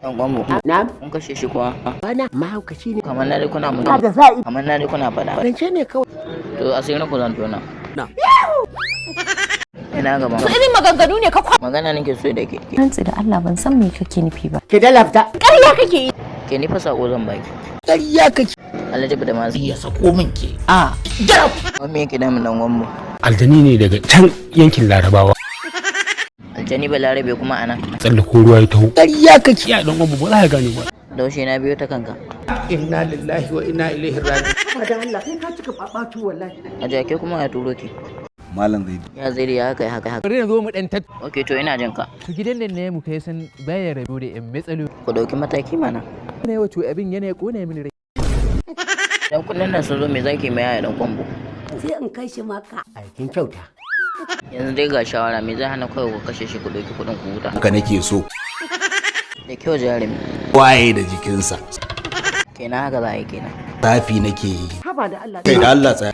Dan gwambo. Na'am. Kun kashe shi kuwa? Bana mahaukaci ne. Kamar na dai kuna mu. Da za'i. Kamar na dai kuna faɗa. Rance ne kawai. To asirin ku zan tona. Na. Ina gaba. Su irin maganganu ne ka Magana nake so da ke. Rantsi da Allah ban san me kake nufi ba. Ke da lafta. Ƙarya kake yi. Ke ni fa sako zan baki. Ƙarya kake. Allah jibi da masu. Ya sako min ke. A. Jarab. Wani yake da mun dan gwambo. Aljani ne daga can yankin Larabawa. Aljani ba larabe kuma ana. Tsallako ruwa ya taho. Ƙarya kake. Ya dan gwambo ba za ka gane ba. Daushe na biyo ta kanka. Inna lillahi wa inna ilaihi raji'un. Ba da Allah kai ka cika babatu wallahi. A jake kuma ya turo ki. Malam Zaidi. Ya Zaidi ya haka haka. Bari na zo mu dan tat. Okay to ina jin ka. To gidan nan ne mu kai san baya rabo da yan matsalo. Ku dauki mataki mana. Ne wato abin yana kona mini rai. Dan kullun nan sun zo me zaki mai yaya dan kwambo. Sai in kai shi maka. Aikin kyauta. Yanzu dai ga shawara me zai hana kawai ku kashe shi ku dauki kudin ku huta. Haka nake so. Da kyau jarumi. Waye da jikinsa. Kenan haka za a yi kenan. Tafi nake yi. Haba da Allah. Kai da Allah tsaya.